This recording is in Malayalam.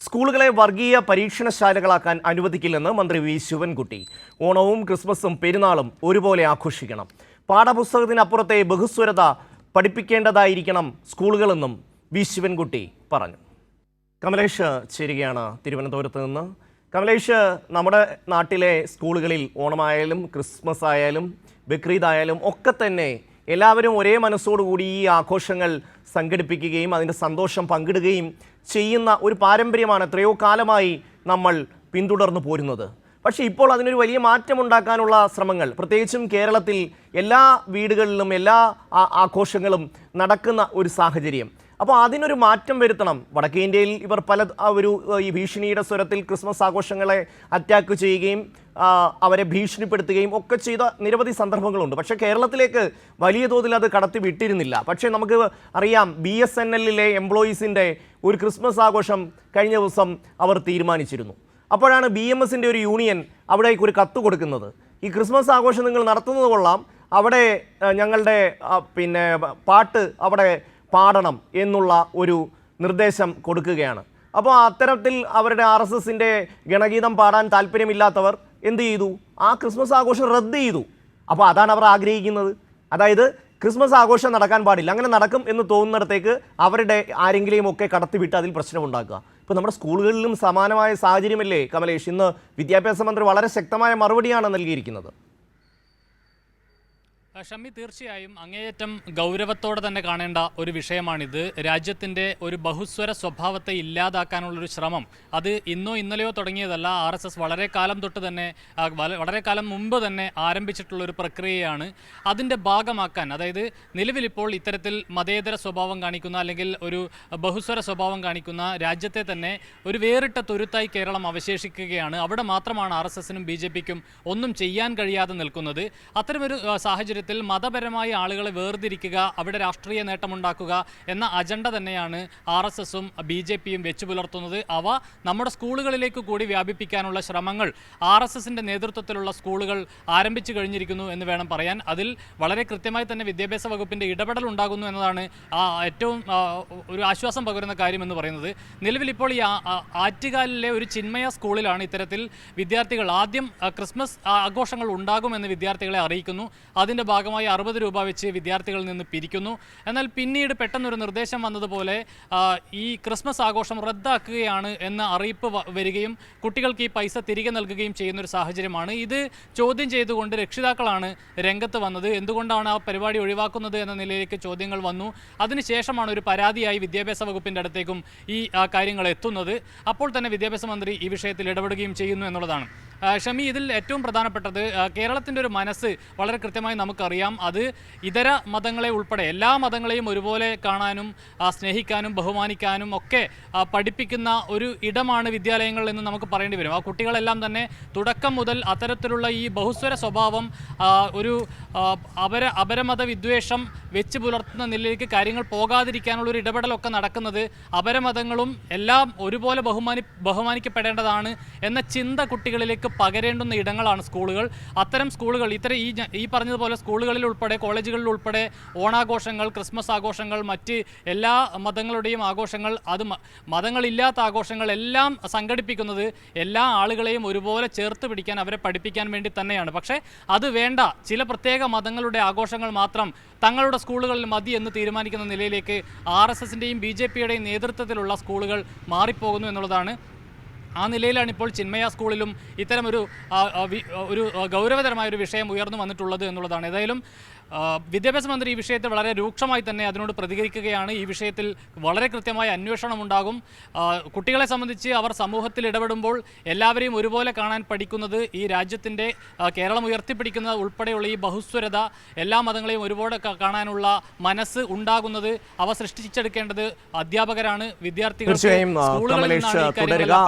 സ്കൂളുകളെ വർഗീയ പരീക്ഷണശാലകളാക്കാൻ അനുവദിക്കില്ലെന്ന് മന്ത്രി വി ശിവൻകുട്ടി. ഓണവും ക്രിസ്മസും പെരുന്നാളും ഒരുപോലെ ആഘോഷിക്കണം. പാഠപുസ്തകത്തിനപ്പുറത്തെ ബഹുസ്വരത പഠിപ്പിക്കേണ്ടതായിരിക്കണം സ്കൂളുകളെന്നും വി ശിവൻകുട്ടി പറഞ്ഞു. കമലേഷ് ചേരുകയാണ് തിരുവനന്തപുരത്ത് നിന്ന്. കമലേഷ്, നമ്മുടെ നാട്ടിലെ സ്കൂളുകളിൽ ഓണമായാലും ക്രിസ്മസ് ആയാലും ബക്രീദ് ആയാലും ഒക്കെ തന്നെ എല്ലാവരും ഒരേ മനസ്സോടുകൂടി ഈ ആഘോഷങ്ങൾ സംഘടിപ്പിക്കുകയും അതിൻ്റെ സന്തോഷം പങ്കിടുകയും ചെയ്യുന്ന ഒരു പാരമ്പര്യമാണ് എത്രയോ കാലമായി നമ്മൾ പിന്തുടർന്നു പോരുന്നത്. പക്ഷേ ഇപ്പോൾ അതിനൊരു വലിയ മാറ്റമുണ്ടാക്കാനുള്ള ശ്രമങ്ങൾ, പ്രത്യേകിച്ചും കേരളത്തിൽ എല്ലാ വീടുകളിലും എല്ലാ ആഘോഷങ്ങളും നടക്കുന്ന ഒരു സാഹചര്യം. അപ്പോൾ അതിനൊരു മാറ്റം വരുത്തണം. വടക്കേ ഇന്ത്യയിൽ ഇവർ ഈ ഭീഷണിയുടെ സ്വരത്തിൽ ക്രിസ്മസ് ആഘോഷങ്ങളെ അറ്റാക്ക് ചെയ്യുകയും അവരെ ഭീഷണിപ്പെടുത്തുകയും ഒക്കെ ചെയ്ത നിരവധി സന്ദർഭങ്ങളുണ്ട്. പക്ഷേ കേരളത്തിലേക്ക് വലിയ തോതിൽ അത് കടത്തി വിട്ടിരുന്നില്ല. പക്ഷേ നമുക്ക് അറിയാം, BSNLിലെ എംപ്ലോയീസിൻ്റെ ഒരു ക്രിസ്മസ് ആഘോഷം കഴിഞ്ഞ ദിവസം അവർ തീരുമാനിച്ചിരുന്നു. അപ്പോഴാണ് BMSൻ്റെ ഒരു യൂണിയൻ അവിടേക്ക് ഒരു കത്ത് കൊടുക്കുന്നത്. ഈ ക്രിസ്മസ് ആഘോഷം നിങ്ങൾ നടത്തുന്നത് കൊള്ളാം, അവിടെ ഞങ്ങളുടെ പാട്ട് അവിടെ പാടണം എന്നുള്ള ഒരു നിർദ്ദേശം കൊടുക്കുകയാണ്. അപ്പോൾ അത്തരത്തിൽ അവരുടെ RSSൻ്റെ ഗണഗീതം പാടാൻ താല്പര്യമില്ലാത്തവർ എന്ത് ചെയ്തു? ആ ക്രിസ്മസ് ആഘോഷം റദ്ദ് ചെയ്തു. അപ്പോൾ അതാണ് അവർ ആഗ്രഹിക്കുന്നത്. അതായത് ക്രിസ്മസ് ആഘോഷം നടക്കാൻ പാടില്ല, അങ്ങനെ നടക്കും എന്ന് തോന്നുന്നിടത്തേക്ക് അവരുടെ ആരെങ്കിലും ഒക്കെ കടത്തിവിട്ട് അതിൽ പ്രശ്നമുണ്ടാക്കുക. ഇപ്പോൾ നമ്മുടെ സ്കൂളുകളിലും സമാനമായ സാഹചര്യമല്ലേ കമലേഷ്? ഇന്ന് വിദ്യാഭ്യാസ മന്ത്രി വളരെ ശക്തമായ മറുപടിയാണ് നൽകിയിരിക്കുന്നത്. ഷമ്മി, തീർച്ചയായും അങ്ങേയറ്റം ഗൗരവത്തോടെ തന്നെ കാണേണ്ട ഒരു വിഷയമാണിത്. രാജ്യത്തിൻ്റെ ഒരു ബഹുസ്വര സ്വഭാവത്തെ ഇല്ലാതാക്കാനുള്ളൊരു ശ്രമം അത് ഇന്നോ ഇന്നലെയോ തുടങ്ങിയതല്ല. RSS വളരെ കാലം തൊട്ട് തന്നെ, വളരെ കാലം മുമ്പ് തന്നെ ആരംഭിച്ചിട്ടുള്ളൊരു പ്രക്രിയയാണ്. അതിൻ്റെ ഭാഗമാക്കാൻ, അതായത് നിലവിലിപ്പോൾ ഇത്തരത്തിൽ മതേതര സ്വഭാവം കാണിക്കുന്ന അല്ലെങ്കിൽ ഒരു ബഹുസ്വര സ്വഭാവം കാണിക്കുന്ന രാജ്യത്തെ തന്നെ ഒരു വേറിട്ട തുരുത്തായി കേരളം അവശേഷിക്കുകയാണ്. അവിടെ മാത്രമാണ് RSSനും BJPക്കും ഒന്നും ചെയ്യാൻ കഴിയാതെ നിൽക്കുന്നത്. അത്തരമൊരു സാഹചര്യത്തിൽ മതപരമായ ആളുകളെ വേർതിരിക്കുക, അവിടെ രാഷ്ട്രീയ നേട്ടമുണ്ടാക്കുക എന്ന അജണ്ട തന്നെയാണ് RSSും BJPയും വെച്ചു പുലർത്തുന്നത്. അവ നമ്മുടെ സ്കൂളുകളിലേക്ക് കൂടി വ്യാപിപ്പിക്കാനുള്ള ശ്രമങ്ങൾ RSSൻ്റെ നേതൃത്വത്തിലുള്ള സ്കൂളുകൾ ആരംഭിച്ചു കഴിഞ്ഞിരിക്കുന്നു എന്ന് വേണം പറയാൻ. അതിൽ വളരെ കൃത്യമായി തന്നെ വിദ്യാഭ്യാസ വകുപ്പിൻ്റെ ഇടപെടൽ ഉണ്ടാകുന്നു എന്നതാണ് ഏറ്റവും ഒരു ആശ്വാസം പകരുന്ന കാര്യമെന്ന് പറയുന്നത്. നിലവിൽ ഇപ്പോൾ ഈ ആറ്റുകാലിലെ ഒരു ചിന്മയ സ്കൂളിലാണ് ഇത്തരത്തിൽ വിദ്യാർത്ഥികൾ ആദ്യം ക്രിസ്മസ് ആഘോഷങ്ങൾ ഉണ്ടാകുമെന്ന് വിദ്യാർത്ഥികളെ അറിയിക്കുന്നു. അതിൻ്റെ ഭാഗമായി 60 രൂപ വെച്ച് വിദ്യാർത്ഥികളിൽ നിന്ന് പിരിക്കുന്നു. എന്നാൽ പിന്നീട് പെട്ടെന്നൊരു നിർദ്ദേശം വന്നതുപോലെ ഈ ക്രിസ്മസ് ആഘോഷം റദ്ദാക്കുകയാണ് എന്ന അറിയിപ്പ് വരികയും കുട്ടികൾക്ക് ഈ പൈസ തിരികെ നൽകുകയും ചെയ്യുന്നൊരു സാഹചര്യമാണ്. ഇത് ചോദ്യം ചെയ്തുകൊണ്ട് രക്ഷിതാക്കളാണ് രംഗത്ത് വന്നത്. എന്തുകൊണ്ടാണ് ആ പരിപാടി ഒഴിവാക്കുന്നത് എന്ന നിലയിലേക്ക് ചോദ്യങ്ങൾ വന്നു. അതിനുശേഷമാണ് ഒരു പരാതിയായി വിദ്യാഭ്യാസ വകുപ്പിൻ്റെ അടുത്തേക്കും ഈ കാര്യങ്ങൾ എത്തുന്നത്. അപ്പോൾ തന്നെ വിദ്യാഭ്യാസ മന്ത്രി ഈ വിഷയത്തിൽ ഇടപെടുകയും ചെയ്യുന്നു എന്നുള്ളതാണ്. ഷമി, ഇതിൽ ഏറ്റവും പ്രധാനപ്പെട്ടത് കേരളത്തിൻ്റെ ഒരു മനസ്സ് വളരെ കൃത്യമായി നമുക്കറിയാം. അത് ഇതര മതങ്ങളെ ഉൾപ്പെടെ എല്ലാ മതങ്ങളെയും ഒരുപോലെ കാണാനും സ്നേഹിക്കാനും ബഹുമാനിക്കാനും ഒക്കെ പഠിപ്പിക്കുന്ന ഒരു ഇടമാണ് വിദ്യാലയങ്ങൾ എന്ന് നമുക്ക് പറയേണ്ടി വരും. ആ കുട്ടികളെല്ലാം തന്നെ തുടക്കം മുതൽ അത്തരത്തിലുള്ള ഈ ബഹുസ്വര സ്വഭാവം, ഒരു അപരമത വിദ്വേഷം വെച്ച് പുലർത്തുന്ന നിലയിലേക്ക് കാര്യങ്ങൾ പോകാതിരിക്കാനുള്ളൊരു ഇടപെടലൊക്കെ നടക്കുന്നത് അപരമതങ്ങളും എല്ലാം ഒരുപോലെ ബഹുമാനിക്കപ്പെടേണ്ടതാണ് എന്ന ചിന്ത കുട്ടികളിലേക്ക് പകരേണ്ടുന്ന ഇടങ്ങളാണ് സ്കൂളുകൾ. അത്തരം സ്കൂളുകൾ ഈ പറഞ്ഞതുപോലെ സ്കൂളുകളിൽ ഉൾപ്പെടെ കോളേജുകളിൽ ഉൾപ്പെടെ ഓണാഘോഷങ്ങൾ, ക്രിസ്മസ് ആഘോഷങ്ങൾ, മറ്റ് എല്ലാ മതങ്ങളുടെയും ആഘോഷങ്ങൾ, അത് മതങ്ങളില്ലാത്ത ആഘോഷങ്ങൾ എല്ലാം സംഘടിപ്പിക്കുന്നത് എല്ലാ ആളുകളെയും ഒരുപോലെ ചേർത്ത് പിടിക്കാൻ, അവരെ പഠിപ്പിക്കാൻ വേണ്ടി തന്നെയാണ്. പക്ഷേ അത് വേണ്ട, ചില പ്രത്യേക മതങ്ങളുടെ ആഘോഷങ്ങൾ മാത്രം തങ്ങളുടെ സ്കൂളുകളിൽ മതി എന്ന് തീരുമാനിക്കുന്ന നിലയിലേക്ക് RSSൻ്റെയും BJPയുടെയും നേതൃത്വത്തിലുള്ള സ്കൂളുകൾ മാറിപ്പോകുന്നു എന്നുള്ളതാണ്. ആ നിലയിലാണ് ഇപ്പോൾ ചിന്മയ സ്കൂളിലും ഇത്തരമൊരു ഗൗരവതരമായൊരു വിഷയം ഉയർന്നു വന്നിട്ടുള്ളത് എന്നുള്ളതാണ്. ഏതായാലും വിദ്യാഭ്യാസ മന്ത്രി ഈ വിഷയത്തിൽ വളരെ രൂക്ഷമായി തന്നെ അതിനോട് പ്രതികരിക്കുകയാണ്. ഈ വിഷയത്തിൽ വളരെ കൃത്യമായ അന്വേഷണം ഉണ്ടാകും. കുട്ടികളെ സംബന്ധിച്ച് അവർ സമൂഹത്തിൽ ഇടപെടുമ്പോൾ എല്ലാവരെയും ഒരുപോലെ കാണാൻ പഠിക്കുന്നത്, ഈ രാജ്യത്തിൻ്റെ കേരളം ഉയർത്തിപ്പിടിക്കുന്ന ഉൾപ്പെടെയുള്ള ഈ ബഹുസ്വരത, എല്ലാ മതങ്ങളെയും ഒരുപോലെ കാണാനുള്ള മനസ്സ് ഉണ്ടാകുന്നത്, അവ സൃഷ്ടിച്ചെടുക്കേണ്ടത് അധ്യാപകരാണ്, വിദ്യാർത്ഥികൾ, സ്കൂളുകളിൽ നിന്നാണ് ഈ കാര്യങ്ങൾ